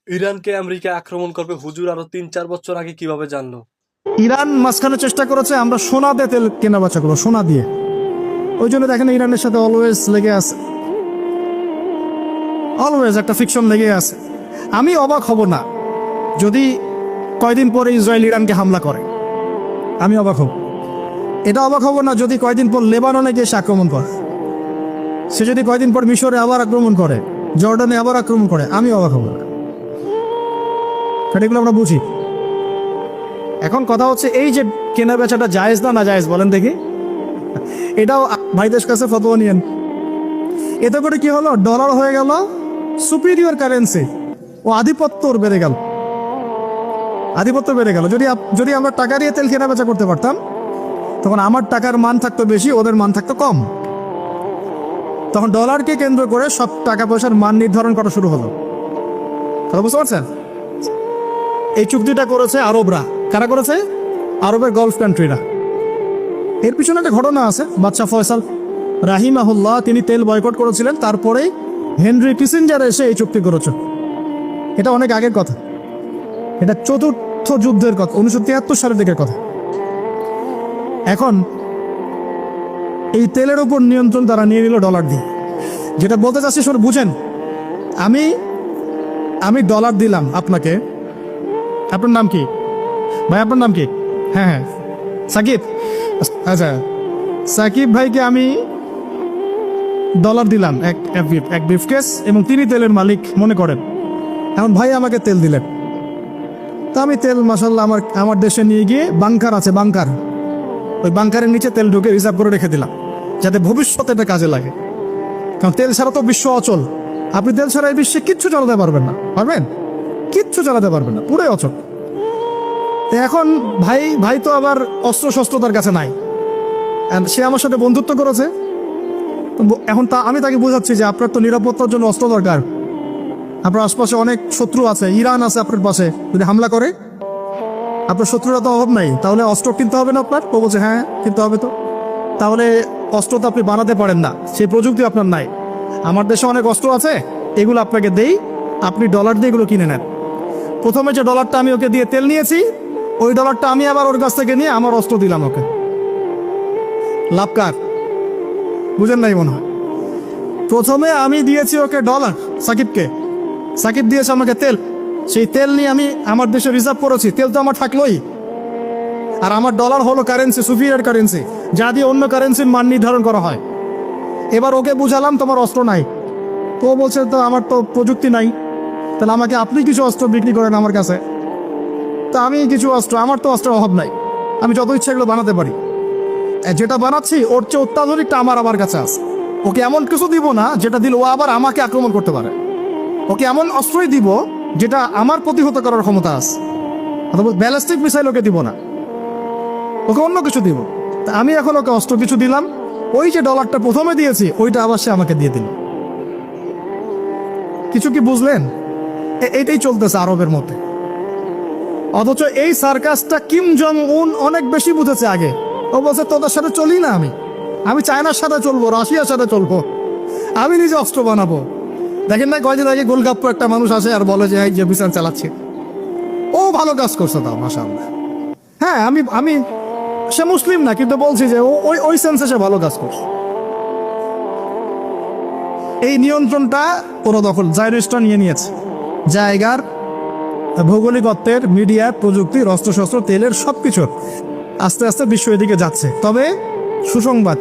ইরানকে আমেরিকা আক্রমণ করবে হুজুর আরো ৩-৪ বছর আগে কিভাবে জানলো? ইরান মাঝখানে চেষ্টা করেছে আমরা সোনা দিয়ে তেল কেনা বেচা করবো, সোনা দিয়ে। ওই জন্য দেখেন ইরানের সাথে অলওয়েজ লেগে আছে, অলওয়েজ একটা ফিকশন লেগে আছে। আমি অবাক হব না যদি কয়দিন পরে ইসরায়েল ইরানকে হামলা করে, আমি অবাক হব। এটা অবাক হব না যদি কয়দিন পর লেবাননে গিয়ে সে আক্রমণ করে, সে যদি কয়দিন পর মিশরে আবার আক্রমণ করে, জর্ডানে আবার আক্রমণ করে, আমি অবাক হব না। এগুলো আমরা বুঝি। এখন কথা হচ্ছে এই যে কেনা বেচাটা জায়েজ না জায়েজ বলেন দেখি, এটাও ভাইদের কাছে ফতোয়া নিয়েন। এতে করে কি হলো, ডলার হয়ে গেল সুপিরিয়র কারেন্সি, ও আধিপত্য বেড়ে গেল, আধিপত্য বেড়ে গেল। যদি আমরা টাকা দিয়ে তেল কেনা বেচা করতে পারতাম, তখন আমার টাকার মান থাকতো বেশি, ওদের মান থাকতো কম। তখন ডলারকে কেন্দ্র করে সব টাকা পয়সার মান নির্ধারণ করা শুরু হলো। কথা বুঝতে পারছেন? এই চুক্তিটা করেছে আরবরা। কারা করেছে? আরবের গলফ কান্ট্রিরা। এর পিছনে একটা ঘটনা আছে। বাদশাহ ফয়সাল রাহিমাহুল্লাহ তিনি তেল বয়কট করেছিলেন, তারপরে হেনরি কিসিঞ্জার এসে এই চুক্তি করেছে। এটা অনেক আগের কথা, এটা চতুর্থ যুদ্ধের কথা, 1973 সালের দিকের কথা। এখন এই তেলের উপর নিয়ন্ত্রণ তারা নিয়ে নিল ডলার দিয়ে। যেটা বলতে চাচ্ছি শুনে বুঝেন। আমি ডলার দিলাম আপনাকে। আপনার নাম কি ভাই? আপনার নাম কি? হ্যাঁ হ্যাঁ, সাকিব। আচ্ছা, সাকিব ভাইকে আমি ডলার দিলাম, এক ব্রিফকেস, এবং তিনি তেলের মালিক মনে করেন। এখন ভাই আমাকে তেল দিলেন, তা আমি তেল মাসাল্লাহ আমার দেশে নিয়ে গিয়ে বাংকার আছে, বাংকার, ওই বাংকারের নিচে তেল ঢুকে রিজার্ভ করে রেখে দিলাম, যাতে ভবিষ্যতে এটা কাজে লাগে। কারণ তেল ছাড়া তো বিশ্ব অচল। আপনি তেল ছাড়া এই বিশ্বে কিচ্ছু চালাতে পারবেন না, পারবেন? কিচ্ছু চালাতে পারবেন না, পুরোই অচল। এখন ভাই তো আবার অস্ত্র শস্ত্র তার কাছে নাই, সে আমার সাথে বন্ধুত্ব করেছে। এখন আমি তাকে বোঝাচ্ছি যে আপনার তো নিরাপত্তার জন্য অস্ত্র দরকার, আপনার আশপাশে অনেক শত্রু আছে, ইরান আছে আপনার পাশে, যদি হামলা করে আপনার শত্রুরা তো অভাব নাই, তাহলে অস্ত্র কিনতে হবে না আপনার? ও বলছে হ্যাঁ কিনতে হবে। তো তাহলে অস্ত্র তো আপনি বানাতে পারেন না, সেই প্রযুক্তি আপনার নাই। আমার দেশে অনেক অস্ত্র আছে, এগুলো আপনাকে দেই, আপনি ডলার দিয়ে এগুলো কিনে নেন। প্রথমে যে ডলারটা আমি ওকে দিয়ে তেল নিয়েছি, ওই ডলারটা আমি আবার ওর কাছ থেকে নিয়ে আমার অস্ত্র দিলাম ওকে। লাভ কার? বুঝেন নাই মনে হয়। প্রথমে আমি দিয়েছি ওকে ডলার, সাকিবকে, সাকিব দিয়েছে আমাকে তেল। সেই তেল নিয়ে আমি আমার দেশে রিজার্ভ করেছি, তেল তো আমার থাকলোই। আর আমার ডলার হলো কারেন্সি, সুপিরিয়র কারেন্সি, যা দিয়ে অন্য কারেন্সির মান নির্ধারণ করা হয়। এবার ওকে বুঝালাম তোমার অস্ত্র নাই, তো ও বলছে তো আমার তো প্রযুক্তি নাই, তাহলে আমাকে আপনি কিছু অস্ত্র বিক্রি করেন আমার কাছে। তা আমি কিছু অস্ত্র, আমার তো অস্ত্রের অভাব নাই, আমি যত ইচ্ছা এগুলো বানাতে পারি। যেটা বানাচ্ছি ওর চেয়ে অত্যাধুনিকটা আমার কাছে আছে। ওকে এমন কিছু দিব না যেটা দিল ও আবার আমাকে আক্রমণ করতে পারে। ওকে এমন অস্ত্রই দিব যেটা আমার প্রতিহত করার ক্ষমতা আছে। অথবা ব্যালিস্টিক মিসাইল ওকে দিব না, ওকে অন্য কিছু দিব। তা আমি এখন ওকে অস্ত্র কিছু দিলাম, ওই যে ডলারটা প্রথমে দিয়েছি ওইটা আবার সে আমাকে দিয়ে দিল। কিছু কি বুঝলেন? এইটাই চলতেছে আরবের মধ্যে। অথচ এই সার্কাসটা কিম জং উন অনেক বেশি বুঝেছে আগে। ও বলছে তোদের সাথে চলি না, আমি চায়নার সাথে চলবো, রাশিয়ার সাথে চলবো, আমি নিজে অস্ত্র বানাবো। দেখেন না কয়দিন আগে গোলগাপ্পু একটা মানুষ আসে আর বলে যে এই যে বিচার চালাচ্ছে, ও ভালো কাজ করছে তাও মাশাআল্লাহ। হ্যাঁ, আমি সে মুসলিম না, কিন্তু বলছি যে ওই সেন্সে সে ভালো কাজ করছে। এই নিয়ন্ত্রণটা পুরো দখল জায়রিস্টরা নিয়ে নিয়েছে। জায়গার, ভৌগোলিকত্বের, মিডিয়া, প্রযুক্তির, অস্ত্রশস্ত্র, তেলের সবকিছু আস্তে আস্তে বিশ্ব এদিকে যাচ্ছে। তবে সুসংবাদ,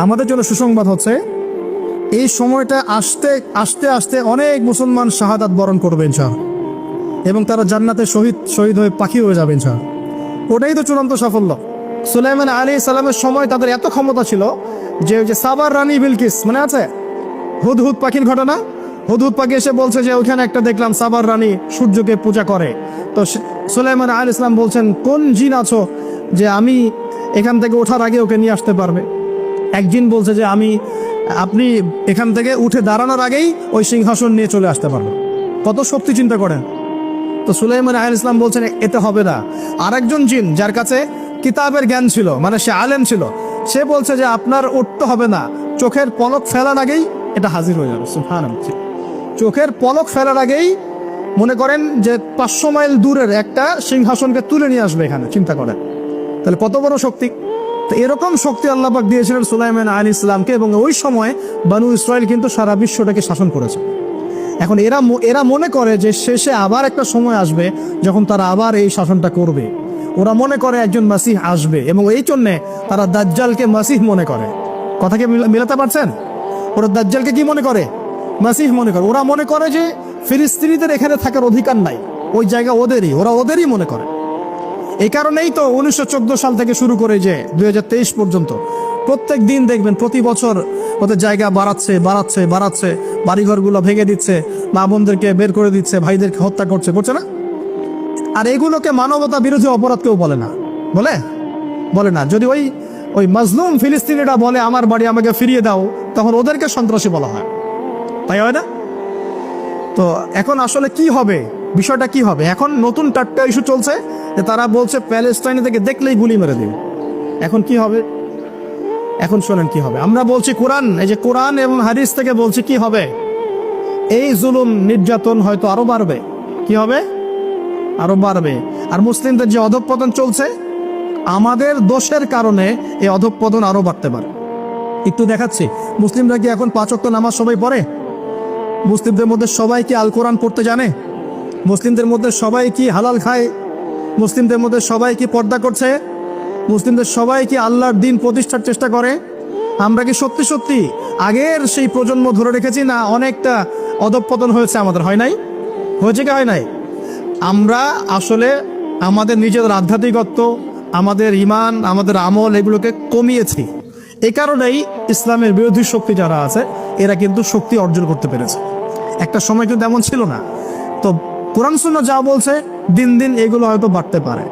আমাদের জন্য সুসংবাদ হচ্ছে এই সময়টা আস্তে আস্তে অনেক মুসলমান শাহাদাত বরণ করবে ইনশাআল্লাহ, এবং তারা জান্নাতে শহীদ হয়ে পাখি হয়ে যাবে ইনশাআল্লাহ। ওটাই তো চূড়ান্ত সাফল্য। সুলাইমান আলাইহিস সালামের সময় তাদের এত ক্ষমতা ছিল যে ওই যে সাবার রানী বিলকিস মনে আছে হুদহুদ পাখির ঘটনা? হুদহুদ পাখি এসে বলছে যে ওইখানে একটা দেখলাম সাবার রানী সূর্যকে পূজা করে। তো সুলাইমান আলাইহিস সালাম বলছেন কোন জিন আছো যে আমি এখান থেকে ওঠার আগে ওকে নিয়ে আসতে পারবে? এক জিন বলছে যে আপনি এখান থেকে উঠে দাঁড়ানোর আগেই ওই সিংহাসন নিয়ে চলে আসতে পারবেন। কত শক্তি চিন্তা করেন। তো সুলাইমান আলাইহিস সালাম বলছেন এতে হবে না। আরেকজন জিন যার কাছে কিতাবের জ্ঞান ছিল, মানে সে আলেম ছিল, সে বলছে যে আপনার উঠতে হবে না, চোখের পলক ফেলার আগেই এটা হাজির হয়ে যাবে। সুবহানাল্লাহ, চোখের পলক ফেলার আগেই মনে করেন যে 500 মাইল দূরের একটা সিংহাসনকে তুলে নিয়ে আসবে এখানে, চিন্তা করেন তাহলে কত বড় শক্তি। তো এরকম শক্তি আল্লাহ পাক দিয়েছিলেন সুলাইমান আলাইহিস সালামকে, এবং ওই সময় বানু ইসরাইল কিন্তু সারা বিশ্বটাকে শাসন করেছে। এখন এরা মনে করে যে শেষে আবার একটা সময় আসবে যখন তারা আবার এই শাসনটা করবে। ওরা মনে করে একজন মাসিহ আসবে, এবং এই জন্যে তারা দাজ্জালকে মাসিহ মনে করে। কথাকে মিলাতে পারছেন? ওরা দাজ্জালকে কি মনে করে? মাসিহ মনে করে। ওরা মনে করে যে ফিলিস্তিনিদের এখানে থাকার অধিকার নাই, ওই জায়গা ওদেরই, ওরা ওদেরই মনে করে। এই কারণেই তো 1914 সাল থেকে শুরু করে যে 2023 পর্যন্ত প্রত্যেক দিন দেখবেন প্রতি বছর ওদের জায়গা বাড়াচ্ছে বাড়াচ্ছে বাড়াচ্ছে, বাড়িঘরগুলো ভেঙে দিচ্ছে, মা বোনদেরকে বের করে দিচ্ছে, ভাইদেরকে হত্যা করছে না? আর এগুলোকে মানবতা বিরোধী অপরাধ কেউ বলে না, বলে না। যদি ওই মাজলুম ফিলিস্তিনিরা বলে আমার বাড়ি আমাকে ফিরিয়ে দাও, তখন ওদেরকে সন্ত্রাসী বলা হয়, তাই হয় না? তো এখন আসলে কি হবে, বিষয়টা কি হবে? এখন নতুন টাটকা ইস্যু চলছে যে তারা বলছে প্যালেস্টাইনে থেকে দেখলেই গুলি মেরে দিবে। এখন কি হবে? এখন শোনেন কি হবে। আমরা বলছি কোরআন, এই যে কোরআন এবং হাদিস থেকে বলছি কি হবে, এই জুলুম নির্যাতন হয়তো আরো বাড়বে। কি হবে? আরো বাড়বে। আর মুসলিমদের যে অধঃপতন চলছে, আমাদের দোষের কারণে এই অধঃপতন আরো বাড়তে পারে। একটু দেখাচ্ছি, মুসলিমরা কি এখন 5 ওয়াক্ত নামাজ সবাই পড়ে? মুসলিমদের মধ্যে সবাই কি আল কোরআন পড়তে জানে? মুসলিমদের মধ্যে সবাই কি হালাল খায়? মুসলিমদের মধ্যে সবাই কি পর্দা করছে? মুসলিমদের সবাই কি আল্লাহর দ্বীন প্রতিষ্ঠার চেষ্টা করে? আমরা কি সত্যি সত্যি আগের সেই প্রজন্ম ধরে রেখেছি, না অনেকটা অধঃপতন হয়েছে আমাদের? হয় নাই? হয়েছে কি হয় নাই? আমরা আসলে আমাদের নিজেদের আধ্যাত্মিকত্ব, আমাদের ইমান, আমাদের আমল এগুলোকে কমিয়েছি। এই কারণেই ইসলামের বিরোধী শক্তি যারা আছে এরা কিন্তু শক্তি অর্জন করতে পেরেছে। একটা সময় কিন্তু এমন ছিল না। তো কোরআন সুন্নাহ যা বলছে দিন দিন এগুলো হয়তো বাড়তে পারে।